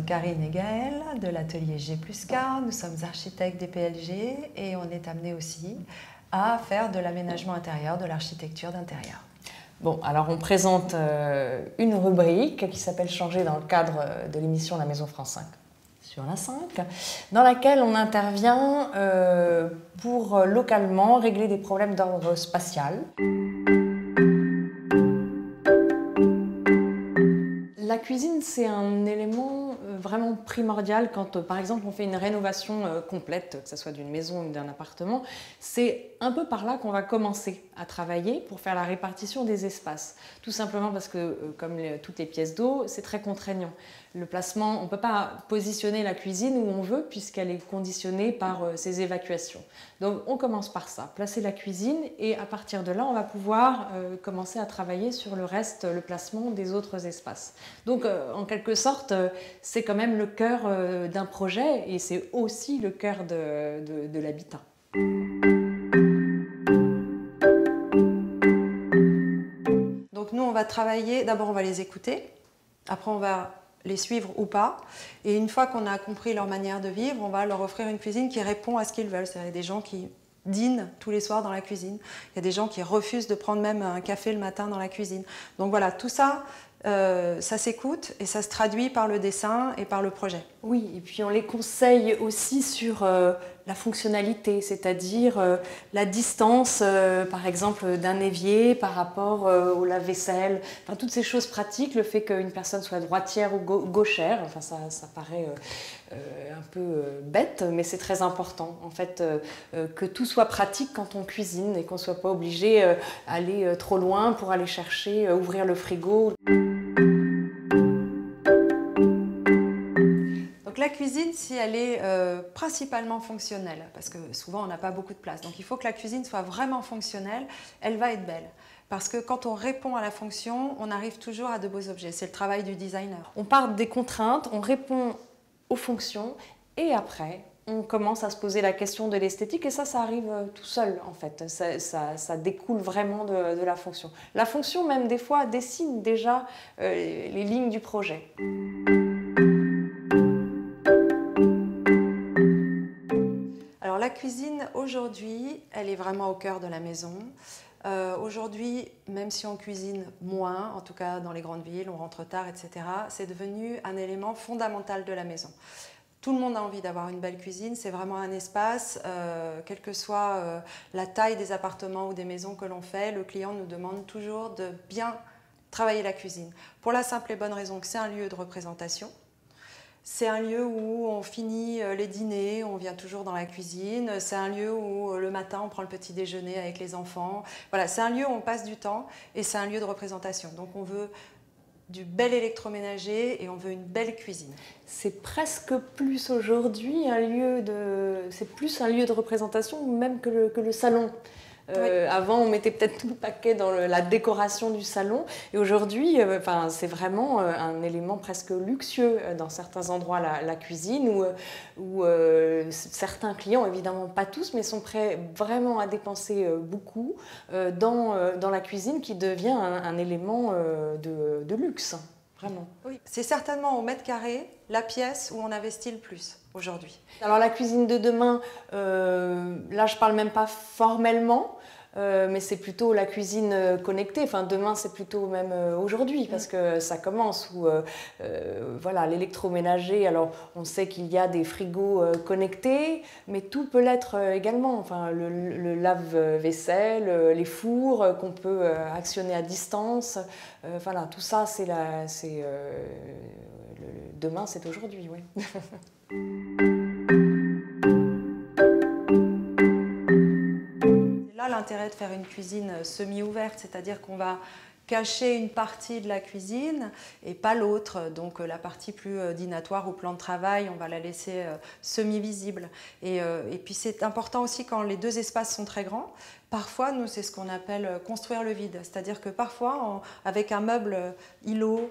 Karine et Gaëlle de l'atelier G+K, nous sommes architectes des PLG et on est amené aussi à faire de l'aménagement intérieur, de l'architecture d'intérieur. Bon, alors on présente une rubrique qui s'appelle Changer dans le cadre de l'émission La Maison France 5 sur la 5, dans laquelle on intervient pour localement régler des problèmes d'ordre spatial. La cuisine, c'est un élément vraiment primordial quand, par exemple, on fait une rénovation complète, que ce soit d'une maison ou d'un appartement. C'est un peu par là qu'on va commencer à travailler pour faire la répartition des espaces. Tout simplement parce que, comme toutes les pièces d'eau, c'est très contraignant. Le placement, on ne peut pas positionner la cuisine où on veut puisqu'elle est conditionnée par ses évacuations. Donc on commence par ça, placer la cuisine, et à partir de là, on va pouvoir commencer à travailler sur le reste, le placement des autres espaces. Donc en quelque sorte, c'est quand même le cœur d'un projet et c'est aussi le cœur de l'habitat. Donc nous, on va travailler, d'abord on va les écouter, après on va les suivre ou pas, et une fois qu'on a compris leur manière de vivre, on va leur offrir une cuisine qui répond à ce qu'ils veulent. C'est-à-dire des gens qui dînent tous les soirs dans la cuisine, il y a des gens qui refusent de prendre même un café le matin dans la cuisine. Donc voilà, tout ça, ça s'écoute et ça se traduit par le dessin et par le projet. Oui, et puis on les conseille aussi sur la fonctionnalité, c'est-à-dire la distance, par exemple, d'un évier par rapport au lave-vaisselle. Enfin, toutes ces choses pratiques, le fait qu'une personne soit droitière ou gauchère, enfin, ça paraît un peu bête, mais c'est très important, en fait, que tout soit pratique quand on cuisine et qu'on ne soit pas obligé d'aller trop loin pour aller chercher, ouvrir le frigo. La cuisine, si elle est principalement fonctionnelle, parce que souvent on n'a pas beaucoup de place, donc il faut que la cuisine soit vraiment fonctionnelle, elle va être belle. Parce que quand on répond à la fonction, on arrive toujours à de beaux objets. C'est le travail du designer. On part des contraintes, on répond aux fonctions et après, on commence à se poser la question de l'esthétique et ça arrive tout seul en fait. Ça découle vraiment de la fonction. La fonction même des fois dessine déjà les lignes du projet. Alors la cuisine aujourd'hui, elle est vraiment au cœur de la maison. Aujourd'hui, même si on cuisine moins, en tout cas dans les grandes villes, on rentre tard, etc., c'est devenu un élément fondamental de la maison. Tout le monde a envie d'avoir une belle cuisine, c'est vraiment un espace, quelle que soit la taille des appartements ou des maisons que l'on fait, le client nous demande toujours de bien travailler la cuisine. Pour la simple et bonne raison que c'est un lieu de représentation. C'est un lieu où on finit les dîners, on vient toujours dans la cuisine. C'est un lieu où le matin on prend le petit déjeuner avec les enfants. Voilà, c'est un lieu où on passe du temps et c'est un lieu de représentation. Donc on veut du bel électroménager et on veut une belle cuisine. C'est presque plus aujourd'hui un lieu de représentation même que le salon. Oui. Avant, on mettait peut-être tout le paquet dans la décoration du salon. Et aujourd'hui, c'est vraiment un élément presque luxueux dans certains endroits, la cuisine, où certains clients, évidemment pas tous, mais sont prêts vraiment à dépenser beaucoup dans la cuisine qui devient un élément de luxe. Vraiment. Oui, c'est certainement au mètre carré la pièce où on investit le plus aujourd'hui. Alors la cuisine de demain, là je parle même pas formellement, mais c'est plutôt la cuisine connectée. Enfin demain c'est plutôt même aujourd'hui parce que ça commence où voilà, l'électroménager. Alors on sait qu'il y a des frigos connectés, mais tout peut l'être également. Enfin le lave-vaisselle, les fours qu'on peut actionner à distance. Voilà, tout ça demain c'est aujourd'hui, oui. C'est là l'intérêt de faire une cuisine semi-ouverte, c'est-à-dire qu'on va cacher une partie de la cuisine et pas l'autre. Donc la partie plus dînatoire ou plan de travail, on va la laisser semi-visible. Et puis c'est important aussi quand les deux espaces sont très grands. Parfois, nous, c'est ce qu'on appelle construire le vide. C'est-à-dire que parfois, avec un meuble îlot,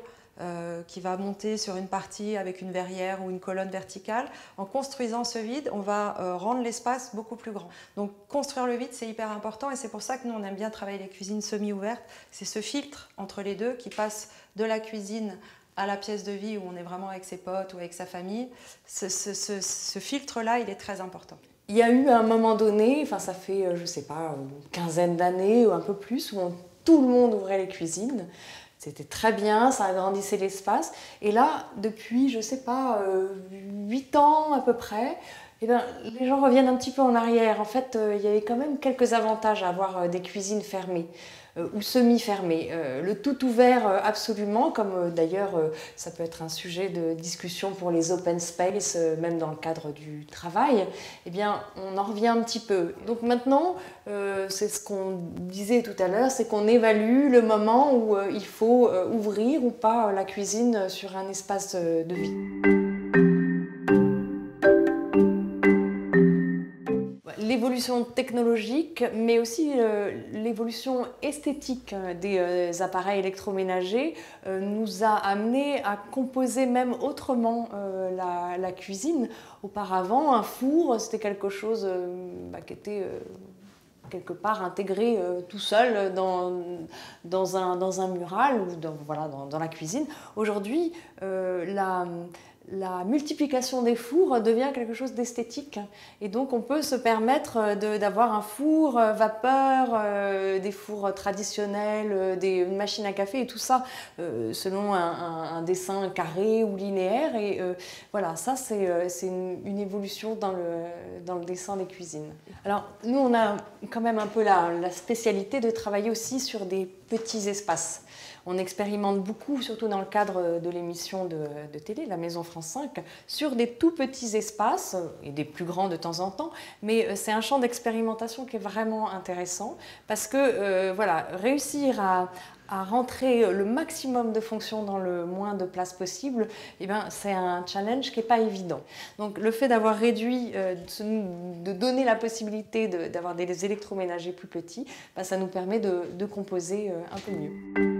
qui va monter sur une partie avec une verrière ou une colonne verticale. En construisant ce vide, on va rendre l'espace beaucoup plus grand. Donc construire le vide, c'est hyper important et c'est pour ça que nous, on aime bien travailler les cuisines semi-ouvertes. C'est ce filtre entre les deux qui passe de la cuisine à la pièce de vie où on est vraiment avec ses potes ou avec sa famille, ce filtre-là, il est très important. Il y a eu un moment donné, enfin ça fait, je sais pas, une quinzaine d'années ou un peu plus, où tout le monde ouvrait les cuisines. C'était très bien, ça agrandissait l'espace. Et là, depuis, je sais pas, 8 ans à peu près, eh bien, les gens reviennent un petit peu en arrière. En fait, il y avait quand même quelques avantages à avoir des cuisines fermées ou semi-fermées. Le tout ouvert, absolument, comme d'ailleurs ça peut être un sujet de discussion pour les open space, même dans le cadre du travail, eh bien, on en revient un petit peu. Donc maintenant, c'est ce qu'on disait tout à l'heure, c'est qu'on évalue le moment où il faut ouvrir ou pas la cuisine sur un espace de vie. L'évolution technologique, mais aussi l'évolution esthétique des appareils électroménagers nous a amené à composer même autrement la cuisine. Auparavant, un four, c'était quelque chose qui était quelque part intégré tout seul dans un mural ou dans la cuisine. Aujourd'hui, la multiplication des fours devient quelque chose d'esthétique et donc on peut se permettre d'avoir un four vapeur, des fours traditionnels, des machines à café et tout ça selon un dessin carré ou linéaire et voilà, ça c'est une évolution dans le dessin des cuisines. Alors nous on a quand même un peu la spécialité de travailler aussi sur des petits espaces. On expérimente beaucoup, surtout dans le cadre de l'émission de télé, La Maison France 5, sur des tout petits espaces, et des plus grands de temps en temps, mais c'est un champ d'expérimentation qui est vraiment intéressant, parce que voilà, réussir à rentrer le maximum de fonctions dans le moins de place possible, eh bien, c'est un challenge qui n'est pas évident. Donc le fait d'avoir réduit, de donner la possibilité d'avoir des électroménagers plus petits, ça nous permet de composer un peu mieux.